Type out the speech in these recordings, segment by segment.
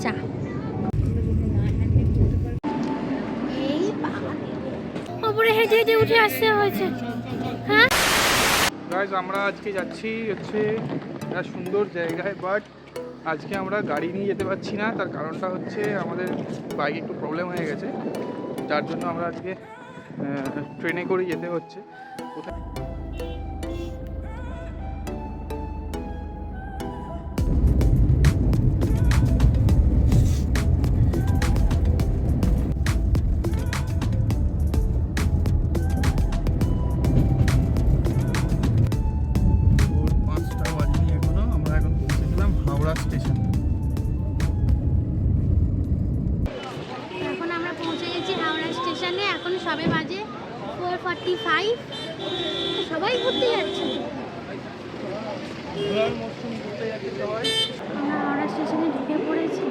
চা। এই ওপরে হেঁটে হেঁটে উঠে আসতে হয়েছে। হ্যাঁ গাইস, আমরা আজকে যাচ্ছি হচ্ছে একটা সুন্দর জায়গায়, বাট আজকে আমরা গাড়ি নিয়ে যেতে পারছি না। তার কারণটা হচ্ছে আমাদের বাইকে একটু প্রবলেম হয়ে গেছে, যার জন্য আমরা আজকে ট্রেনে করে যেতে হচ্ছে। কোথায় ভোর 5টা বাজেনি এখনো, আমরা এখন পৌঁছে গেলাম হাওড়া স্টেশন। এখন আমরা পৌঁছে গেছি হাওড়া স্টেশনে। এখন সবে বাজে 4:45। সবাই ঘুরতে যাচ্ছে। ঘোরার মরশুম ঘুরতে যাচ্ছে সবাই। আমরা হাওড়া স্টেশনে ঢুকে পড়েছি।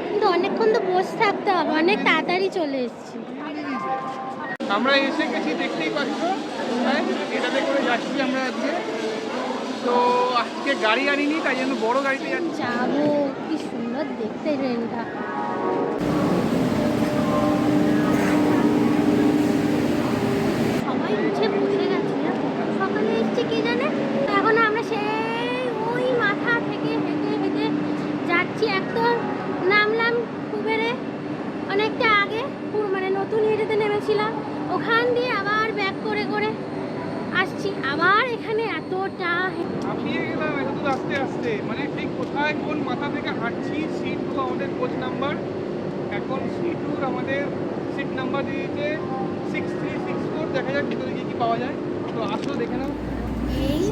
কিন্তু অনেকক্ষণ তো বসে থাকতে হবে, অনেক তাড়াতাড়ি চলে এসেছি। আমরা এসে গেছি, দেখতেই পাচ্ছ। হ্যাঁ, এটাতে করে যাচ্ছি আমরা আজকে। তো আজকে গাড়ি আনিনি, তাই জন্য বড় গাড়িতে যাচ্ছি। যাবো, কি সুন্দর দেখতে ট্রেনটা। সবাই উঠে বসে গেছে। সকালে এসছে কে জানে। এখন আমরা সেই ওই মাথা থেকে হেঁটে হেঁটে যাচ্ছি। এক তো নামলাম কুবেরে অনেকটা আগে, মানে নতুন হেঁটেতে নেমেছিলাম, ওখান দিয়ে আবার ব্যাক করে করে আসছি। আবার এখানে এতটা হাঁপিয়ে গেলাম এত দূর আস্তে আস্তে, মানে ঠিক কোথায় কোন মাথা থেকে হাঁটছি। সিট টু আমাদের কোচ নাম্বার, এখন সিট টুর আমাদের সিট নাম্বার দিয়েছে 6364। দেখা যাক ভিতরে কি কি পাওয়া যায়। তো আসলে দেখে নাও। এই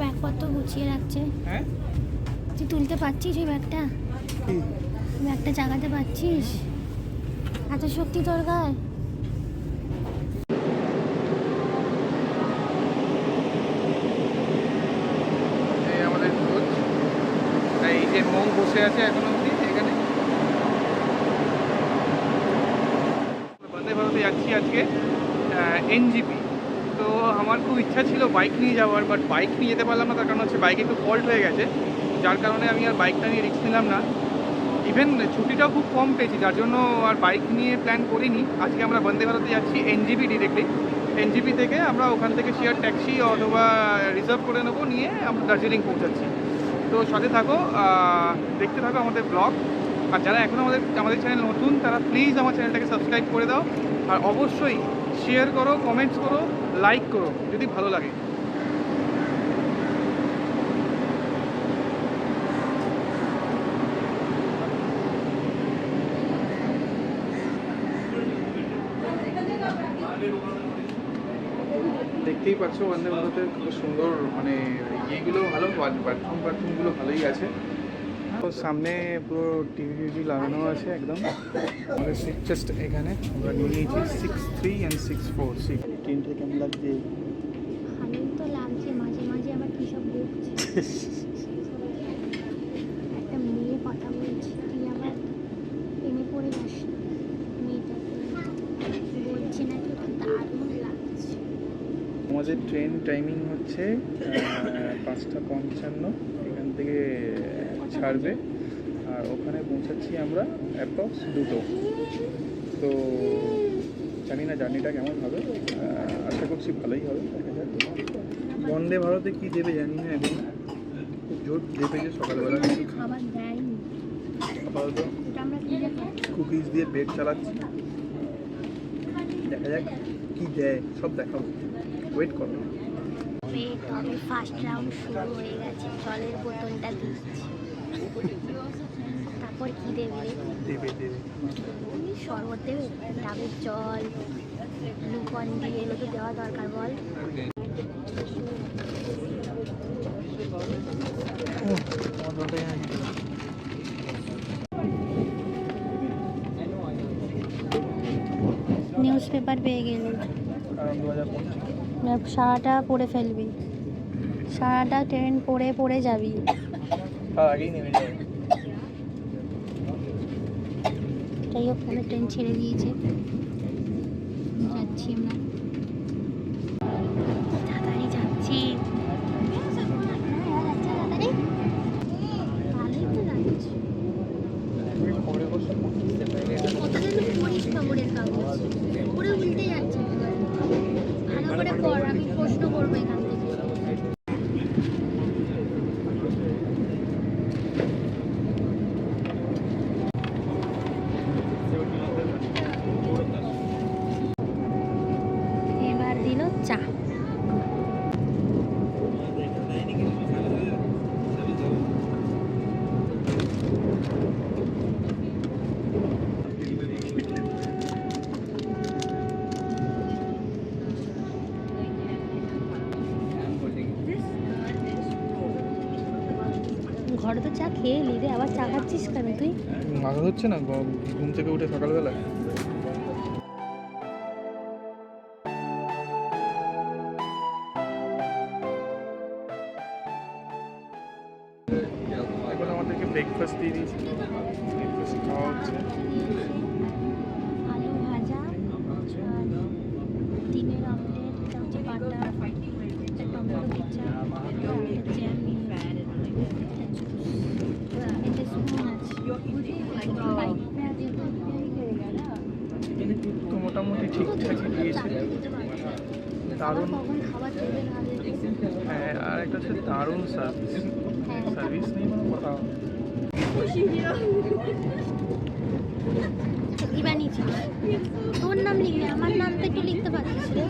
ব্যাগপত্র গুছিয়ে রাখছে। হ্যাঁ, তুই তুলতে পারছিস ওই ব্যাগটা? ব্যাগটা চাগাতে পারছিস? এত শক্তি তোর গায়ে? এই আমাদের কোচ, এই যে মৌ বসে আছে এখন অবধি এখানে। বন্দে ভারতে যাচ্ছি আজকে এনজিপি। তো আমার খুব ইচ্ছা ছিল বাইক নিয়ে যাওয়ার, বাট বাইক নিয়ে যেতে পারলাম না। তার কারণ হচ্ছে বাইকে একটু ফল্ট হয়ে গেছে, যার কারণে আমি আর বাইকটা নিয়ে রিস্ক নিলাম না। ইভেন ছুটিটাও খুব কম পেয়েছি, যার জন্য আর বাইক নিয়ে প্ল্যান করিনি। আজকে আমরা বন্দে ভারতে যাচ্ছি এনজিপি ডিরেক্টলি। এনজিপি থেকে আমরা ওখান থেকে শেয়ার ট্যাক্সি অথবা রিজার্ভ করে নেবো, নিয়ে আমরা দার্জিলিং পৌঁছাচ্ছি। তো সাথে থাকো, দেখতে থাকো আমাদের ব্লগ। আর যারা এখনও আমাদের চ্যানেল নতুন, তারা প্লিজ আমার চ্যানেলটাকে সাবস্ক্রাইব করে দাও। আর অবশ্যই শেয়ার করো, কমেন্টস করো, লাইক করো যদি ভালো লাগে। দেখতেই পাচ্ছ বন্দে ভারতের খুব সুন্দর, মানে ইয়েগুলো ভালো, বাথরুমগুলো ভালোই আছে। তো সামনে পুরো টিভি লাগানো আছে একদম। আমাদের সিট জাস্ট এখানে আমরা নিয়ে নিয়েছি 63 and 64 সিট। ট্রেনটা কেমন লাগছে? ভালোই তো লাগছে, মাঝে মাঝে আবার কী সব বকছে। একটা মেয়ে কথা বলছি, তুই আবার প্রেমে পড়ে যাস না। মেয়েটাকে বলছি না কি ওটা দারুণ লাগছে। আমাদের ট্রেন টাইমিং হচ্ছে 5:55। এখান থেকে ছাড়বে আর ওখানে পৌঁছাচ্ছি আমরা অ্যাপ্রক্স 2টো। তো জানি না জার্নিটা কেমন হবে, আশা করছি ভালোই হবে। দেখা যাক বন্দে ভারতে কী দেবে জানি না এখন। খুব জোর দেবে যে সকালবেলা কিছু খাবার দেয়নি আপাতত এটা আমরা কিনে খাই। কুকিজ দিয়ে পেট চালাচ্ছি। দেখা যাক কী দেয়, সব দেখাবো, ওয়েট করো। তবে ফার্স্ট রাউন্ড শুরু হয়ে গেছে। জলের বোতলটা দিচ্ছি, তারপর কি দেবে? দেবে শরবত দেবে, ডাবের জল, গ্লুকন দিয়ে, এগুলো তো দেওয়া দরকার বল। নিউজ নিউজ পেপার পেয়ে গেলি, কারণ 2025 সারাটা পড়ে ফেলবি, সারাটা ট্রেন পড়ে পড়ে যাবি। তার আগেই নেমে যাবে। যাই হোক, আমাদের ট্রেন ছেড়ে দিয়েছে, যাচ্ছি আমরা, তাড়াতাড়ি যাচ্ছি। তাড়াতাড়ি ভালোই তো যাচ্ছি। খবরের কাগজ সব পড়তেছে, কতদিন পড়িস খবরের কাগজ? পুরো উল্টে যাচ্ছে, ভালো করে পড়, আমি প্রশ্ন করবো এখান থেকে। এবার দিল চা। ঘরে তো চা খেয়ে এলি রে, আবার চা খাচ্ছিস কেন তুই? মাথা ধরছে না ঘুম থেকে উঠে সকালবেলা। এখন আমাদেরকে ব্রেকফাস্ট দিয়ে দিয়েছে, ব্রেকফাস্ট খাওয়া হচ্ছে। আলু ভাজা আর ডিমের অমলেট, এটা হচ্ছে বাটার, একটা টমেটো কেচাপ, একটা জ্যাম, একটা স্পুন আছে। তো মোটামুটি ঠিকঠাকই দিয়েছে, দারুণ। কখন খাবার দেবে না দেবে? হ্যাঁ, আর একটা হচ্ছে দারুণ সার্ভিস, সার্ভিস নিয়ে কোনো কথা। কি বানিয়েছিস? তোর নাম লিখবি, আমার নাম তো একটু লিখতে পারছিস রে।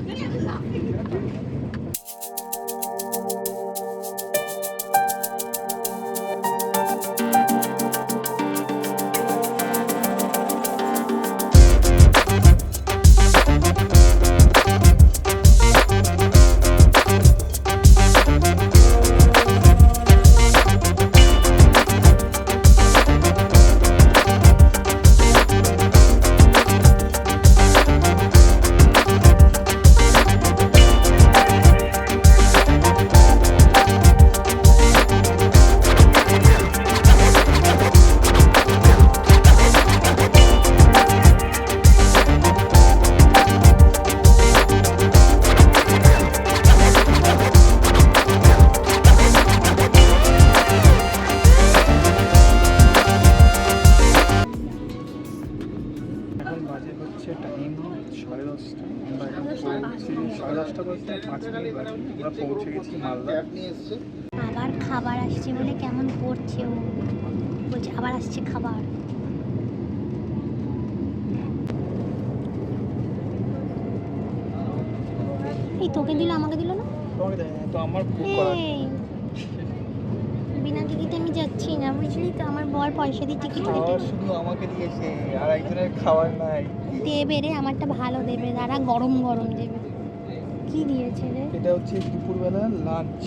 এখন বাজে হচ্ছে টাইম 10:30। আমরা এখন পৌঁছেছি 10:30 বাজতে 5 মিনিট বাকি। আমরা পৌঁছে গেছি মালদা। আবার খাবার আসছে বলে কেমন করছে ও, বলছে আবার আসছে খাবার। এই তোকে দিল, আমাকে দিল না? তোমাকে দেয় তো আমার বুক করা আছে। এই, বিনা টিকিটে আমি যাচ্ছি না, বুঝলি তো? আমার বর পয়সা দিয়ে টিকিট খাবার কেটে শুধু আমাকে দিয়েছে, আর একজনের খাবার নাই। দেবে রে, আমারটা ভালো দেবে, দাঁড়া, গরম গরম দেবে। কি দিয়েছে রে? এটা হচ্ছে দুপুরবেলা লাঞ্চ।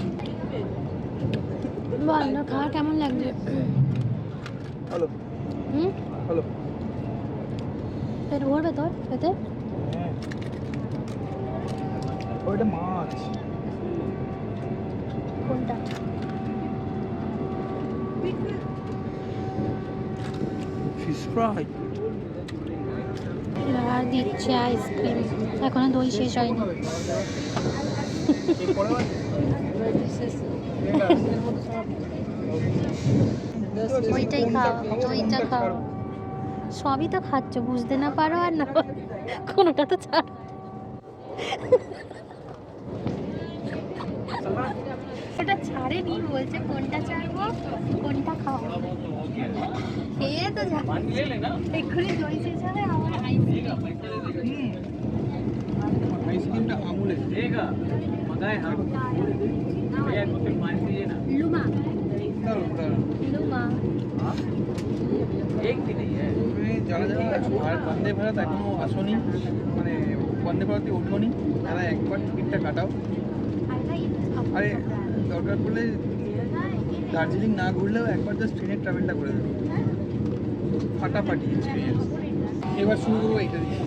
বল না, খাওয়া কেমন লাগছে? হ্যালো হুম, হ্যালো। পেট ভরবে তোর পেতে? হ্যাঁ, ওইটা মাছ। কোনটা? Fish fry. আর দিচ্ছে আইসক্রিম, এখনো দই শেষ হয়নি। ওইটাই খাও, ওইটা খাও। সবই তো খাচ্ছ, বুঝতে না পারো আর না কোনোটা তো ছাড়। ওটা ছাড়েনি, বলছে কোনটা ছাড়বো কোনটা খাও। খেয়ে তো যা, এক্ষুনি দই শেষ হবে, আমার আইসক্রিমটা আমুলের। লুমা, দারুণ দারুণ। লুমা। যারা যারা আর বন্দে ভারত এখনো আসনি, মানে বন্দে ভারতে ওঠোনি, তারা একবার টিকিটটা কাটাও। আরে দরকার পড়লে দার্জিলিং না ঘুরলেও একবার জাস্ট ট্রেনের ট্রাভেলটা করে দেবে, ফাটাফাটি এক্সপিরিয়েন্স। এবার শুরু করবো এইটা দিয়ে।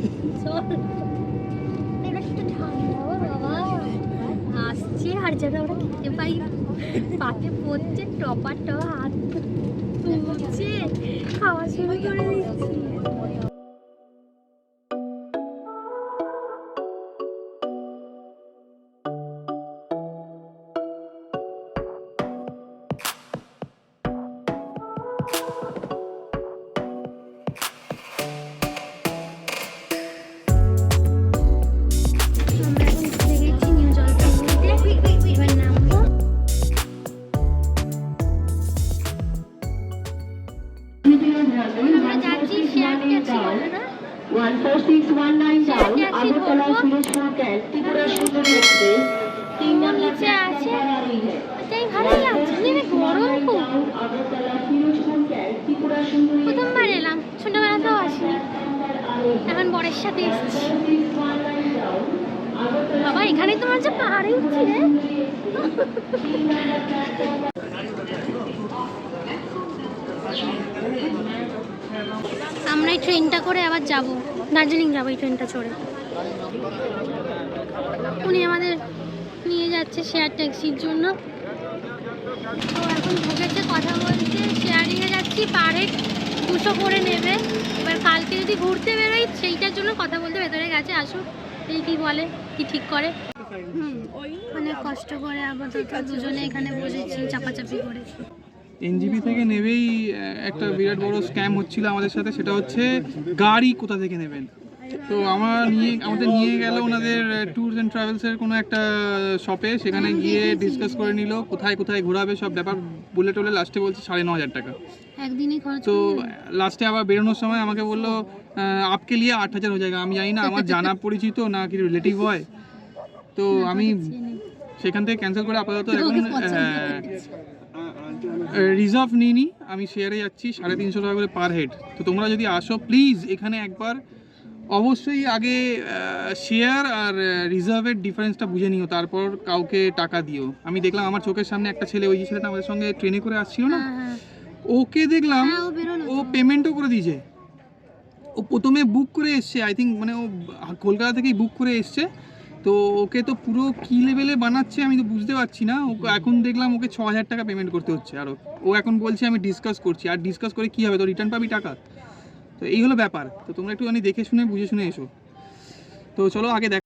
আর যেন আমরা খেতে পাই না। পাতে পড়ছে টপার হাত তুলছে, খাওয়া শুরু করে দিচ্ছি। আমরা এখন ঘুরে গেছি নিউ জলপাইগুড়িতে, এবার নামবো। আমরা যাচ্ছি শেয়ার ট্যাক্সি বলে না, 14619 down, Agartala Firozpur Camp, Tripura Sundari Express, 3 number নিচে আছে। platform पर आ रही है। তাই ভালো লাগছে, নেমে গরম খুব। Agartala Firozpur Camp, Tripura Sundari প্রথমবার এলাম, ছোটবেলাতেও আসিনি, এখন বরের সাথে এসেছি। বাবা এখানে তো মনে হচ্ছে পাহাড়ে উঠছি রে। আমরা এই ট্রেনটা করে আবার যাব, দার্জিলিং যাবো এই ট্রেনটা চড়ে। উনি আমাদের নিয়ে যাচ্ছে শেয়ার ট্যাক্সির জন্য। তো এখন ঢুকেছে, কথা বলছে, শেয়ারিংয়ে যাচ্ছি, পার হেড 200 করে নেবে। এবার কালকে যদি ঘুরতে বেরোই সেইটার জন্য কথা বলতে ভেতরে গেছে, আসুক এই কী বলে, কি ঠিক করে। মানে কষ্ট করে আপাতত দুজনে এখানে বসেছি চাপাচাপি করে। এনজিপি থেকে নেবেই একটা বিরাট বড় স্ক্যাম হচ্ছিল আমাদের সাথে, সেটা হচ্ছে গাড়ি কোথা থেকে নেবেন। তো আমাদের নিয়ে গেল ওনাদের ট্যুরস অ্যান্ড ট্রাভেলসের কোনো একটা শপে, সেখানে গিয়ে ডিসকাস করে নিল কোথায় কোথায় ঘোরাবে সব ব্যাপার, বলে টোলে লাস্টে বলছে 9,500 টাকা। একদিনই খরচ। তো লাস্টে আবার বেরোনোর সময় আমাকে বললো আপকে লিয়ে 8,000 হয়ে যাবে। আমি জানি না আমার জানা পরিচিত না কি রিলেটিভ হয়, তো আমি সেখান থেকে ক্যান্সেল করে আপাতত এখন রিজার্ভ নিইনি, আমি শেয়ারে যাচ্ছি 350 টাকা করে পার হেড। তো তোমরা যদি আসো প্লিজ এখানে একবার অবশ্যই আগে শেয়ার আর রিজার্ভের ডিফারেন্সটা বুঝে নিও, তারপর কাউকে টাকা দিও। আমি দেখলাম আমার চোখের সামনে একটা ছেলে, ওই যে ছেলেটা আমাদের সঙ্গে ট্রেনে করে আসছিল না, ওকে দেখলাম ও পেমেন্টও করে দিয়েছে। ও প্রথমে বুক করে এসছে, আই থিঙ্ক মানে ও কলকাতা থেকেই বুক করে এসছে। তো ওকে তো পুরো কী লেভেলে বানাচ্ছে আমি তো বুঝতে পারছি না। ও এখন দেখলাম ওকে 6,000 টাকা পেমেন্ট করতে হচ্ছে আরও। ও এখন বলছে আমি ডিসকাস করছি, আর ডিসকাস করে কী হবে, তো রিটার্ন পাবি টাকা। তো এই হলো ব্যাপার। তো তোমরা একটুখানি দেখে শুনে বুঝে শুনে এসো। তো চলো আগে দেখ।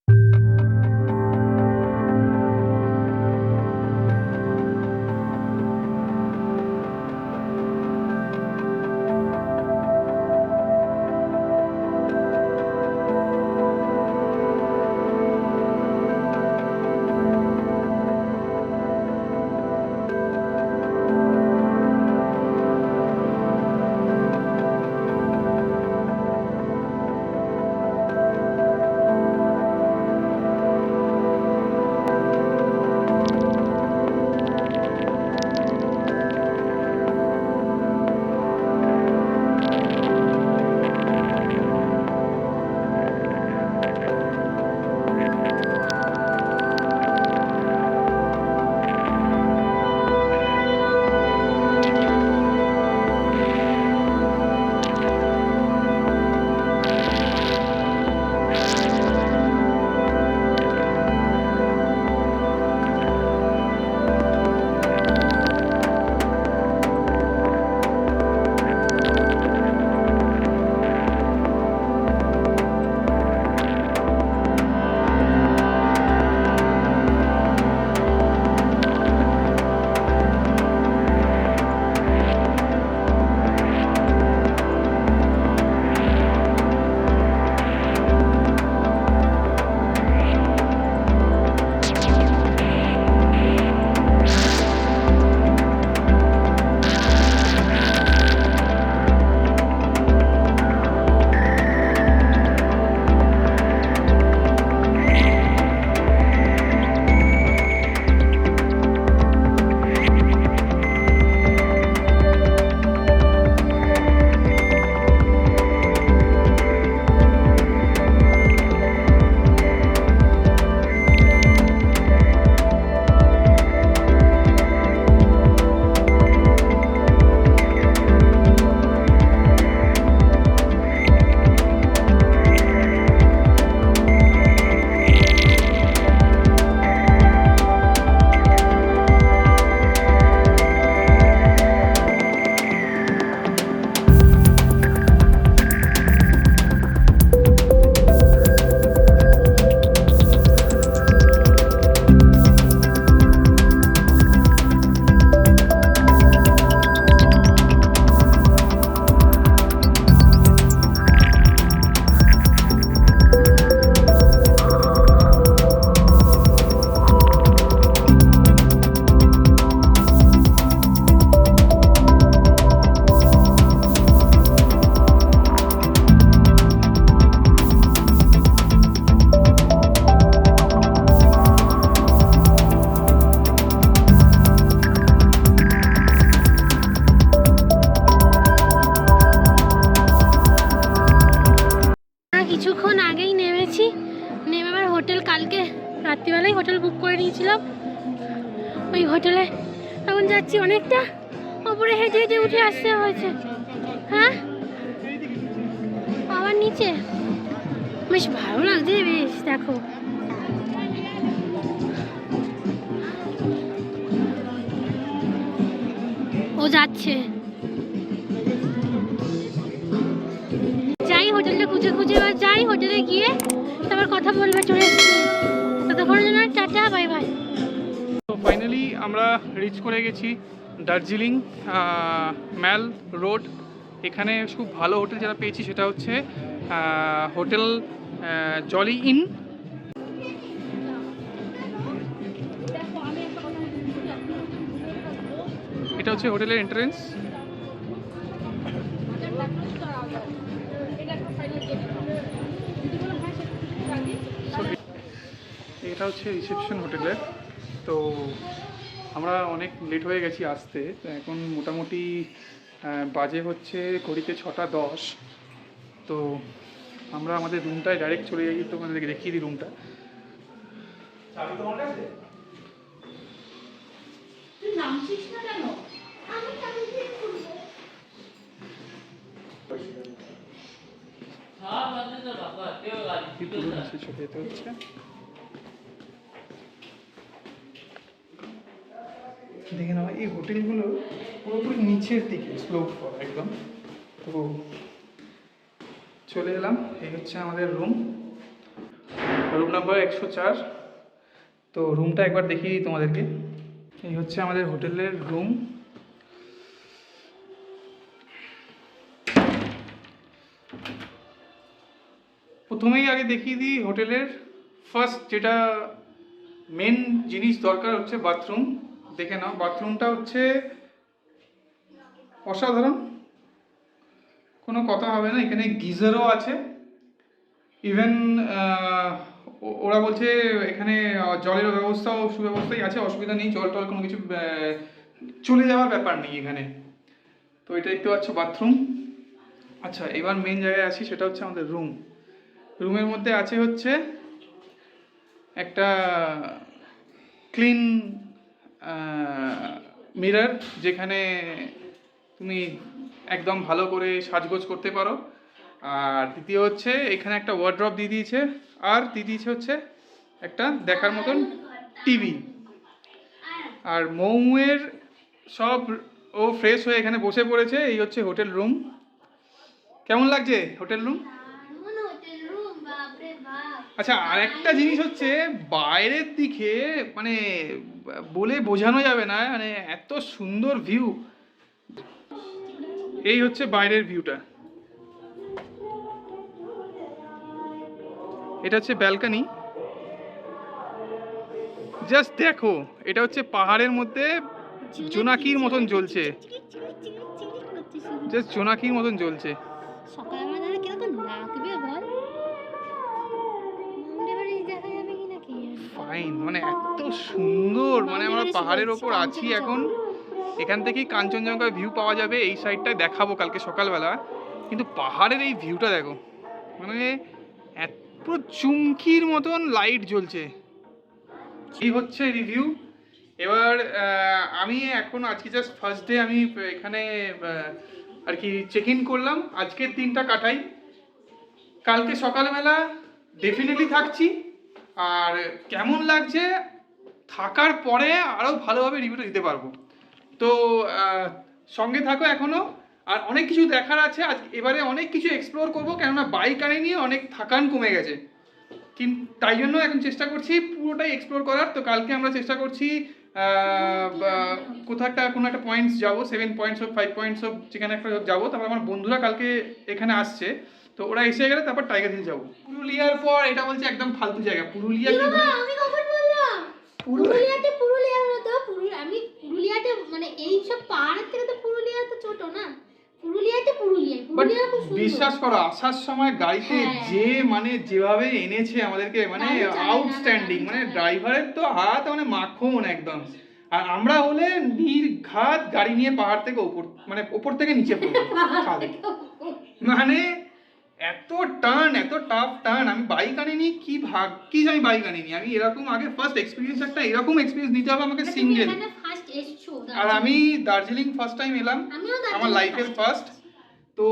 হোটেল কালকে রাত্রিবেলায় হোটেল বুক করে নিয়েছিলাম, ওই হোটেলে এখন যাচ্ছি। অনেকটা ওপরে হেঁটে হেঁটে উঠে আসতে হয়েছে। হ্যাঁ আবার নিচে বেশ ভালো লাগছে, বেশ দেখো ও যাচ্ছে। যাই হোটেলটা খুঁজে খুঁজে, এবার যাই হোটেলে গিয়ে তারপর কথা বলবে। চলে এসেছি, ততক্ষণের জন্য টাটা বাই বাই। তো ফাইনালি আমরা রিচ করে গেছি দার্জিলিং ম্যাল রোড। এখানে খুব ভালো হোটেল যেটা পেয়েছি সেটা হচ্ছে হোটেল জলি ইন। এটা হচ্ছে হোটেলের এন্ট্রেন্স। এটা হচ্ছে রিসেপশন হোটেলের। তো আমরা অনেক লেট হয়ে গেছি আসতে, তো এখন মোটামুটি বাজে হচ্ছে ঘড়িতে 6:10। তো আমরা আমাদের রুমটায় ডাইরেক্ট চলে যাই। তো আমাদেরকে দেখিয়ে দিই রুমটা। হচ্ছে দেখে নাও, এই হোটেলগুলো পুরোপুরি নিচের দিকে স্লোপ করা একদম। তো চলে এলাম, এই হচ্ছে আমাদের রুম নাম্বার 104। তো রুমটা একবার দেখিয়ে দিই তোমাদেরকে। এই হচ্ছে আমাদের হোটেলের রুম। প্রথমেই আগে দেখিয়ে দিই হোটেলের ফার্স্ট যেটা মেন জিনিস দরকার হচ্ছে বাথরুম। দেখে নাও, বাথরুমটা হচ্ছে অসাধারণ, কোনো কথা হবে না। এখানে গিজারও আছে। ইভেন ওরা বলছে এখানে জলের ব্যবস্থাও সুব্যবস্থাই আছে, অসুবিধা নেই, জল টল কোনো কিছু চলে যাওয়ার ব্যাপার নেই এখানে। তো এটা দেখতে পাচ্ছ বাথরুম। আচ্ছা, এবার মেন জায়গায় আসি, সেটা হচ্ছে আমাদের রুম। রুমের মধ্যে আছে হচ্ছে একটা ক্লিন মিরর, যেখানে তুমি একদম ভালো করে সাজগোজ করতে পারো। আর দ্বিতীয় হচ্ছে এখানে একটা ওয়ার্ড্রপ দিয়ে দিয়েছে, আর দিয়ে দিয়েছে হচ্ছে একটা দেখার মতন টিভি। আর মৌয়ের সব ও ফ্রেশ হয়ে এখানে বসে পড়েছে। এই হচ্ছে হোটেল রুম। কেমন লাগছে হোটেল রুম? আচ্ছা, আর একটা জিনিস হচ্ছে বাইরের দিকে মানে বলে বোঝানো যাবে না, মানে এত সুন্দর ভিউ। এই হচ্ছে বাইরের ভিউটা। এটা হচ্ছে ব্যালকনি। জাস্ট দেখো, এটা হচ্ছে পাহাড়ের মধ্যে জোনাকির মতন জ্বলছে, জাস্ট জোনাকির মতন জ্বলছে। সকালবেলা কিরকম লাগবে বল, ফাইন, মানে এত সুন্দর। মানে আমরা পাহাড়ের ওপর আছি এখন, এখান থেকেই কাঞ্চনজঙ্ঘার ভিউ পাওয়া যাবে। এই সাইডটায় দেখাবো কালকে সকালবেলা, কিন্তু পাহাড়ের এই ভিউটা দেখো, মানে এত চুমকির মতন লাইট জ্বলছে। এই হচ্ছে রিভিউ। এবার আমি এখন আজকে জাস্ট ফার্স্ট ডে, আমি এখানে আর কি চেক ইন করলাম। আজকের দিনটা কাটাই, কালকে সকালবেলা ডেফিনেটলি থাকছি। আর কেমন লাগছে থাকার পরে আরও ভালোভাবে রিভিউটা দিতে পারবো। তো সঙ্গে থাকো এখনও, আর অনেক কিছু দেখার আছে। আজ এবারে অনেক কিছু এক্সপ্লোর করবো, কেননা বাইক আনিনি, অনেক থাকান কমে গেছে। কিন্তু তাই জন্য এখন চেষ্টা করছি পুরোটাই এক্সপ্লোর করার। তো কালকে আমরা চেষ্টা করছি কোথাও একটা কোনো একটা পয়েন্টস যাবো, 7 পয়েন্টস হোক 5 পয়েন্টস হোক, যেখানে একটা যাবো। তারপর আমার বন্ধুরা কালকে এখানে আসছে, তো ওরা এসে গেলে তারপর টাইগার হিল যাবো। পুরুলিয়ার পর এটা বলছে একদম ফালতু জায়গা। পুরুলিয়া আমি কখন বললাম পুরুলিয়ার মতো? আমি পুরুলিয়াতে মানে এই সব পাহাড়ের থেকে তো পুরুলিয়া তো ছোট না। পুরুলিয়া খুব সুন্দর। বিশ্বাস করো, আসার সময় গাড়িতে যে মানে যেভাবে এনেছে আমাদেরকে, মানে আউটস্ট্যান্ডিং। মানে ড্রাইভারের তো হাত মানে মাখন একদম। আর আমরা হলে নির্ঘাত গাড়ি নিয়ে পাহাড় থেকে ওপর, মানে ওপর থেকে নিচে পড়বো। মানে এত টার্ন, এত টাফ টার্ন, আমি বাইক আনিনি, কি ভাগ্যিস আমি বাইক আনিনি। আমি এরকম আগে ফার্স্ট এক্সপিরিয়েন্স, একটা এরকম এক্সপিরিয়েন্স নিতে হবে আমাকে সিঙ্গেল। ফার্স্ট এসছো আর আমি দার্জিলিং ফার্স্ট টাইম এলাম, আমিও আমার লাইফের ফার্স্ট। তো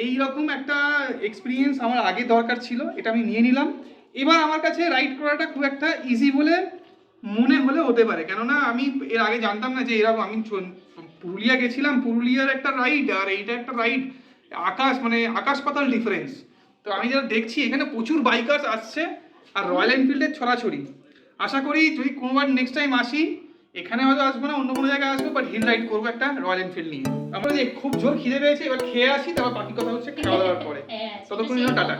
এইরকম একটা এক্সপিরিয়েন্স আমার আগে দরকার ছিল, এটা আমি নিয়ে নিলাম। এবার আমার কাছে রাইড করাটা খুব একটা ইজি বলে মনে হলে হতে পারে, কেননা আমি এর আগে জানতাম না যে এরকম। আমি পুরুলিয়া গেছিলাম, পুরুলিয়ার একটা রাইড আর এইটা একটা রাইড, আকাশ পাতাল ডিফারেন্স। তো আমি যেটা দেখছি এখানে প্রচুর বাইকার্স আসছে আর রয়্যাল এনফিল্ডের ছড়াছড়ি। আশা করি যদি কোনোবার নেক্সট টাইম আসি, এখানে হয়তো আসবো না, অন্য কোনো জায়গায় আসবো, বাট হিল রাইড করবো একটা রয়্যাল এনফিল্ড নিয়ে। আমরা যে খুব জোর খিদে পেয়েছে, এবার খেয়ে আসি, তারপর বাকি কথা হচ্ছে খাওয়া দাওয়ার পরে। ততক্ষণ টাটা।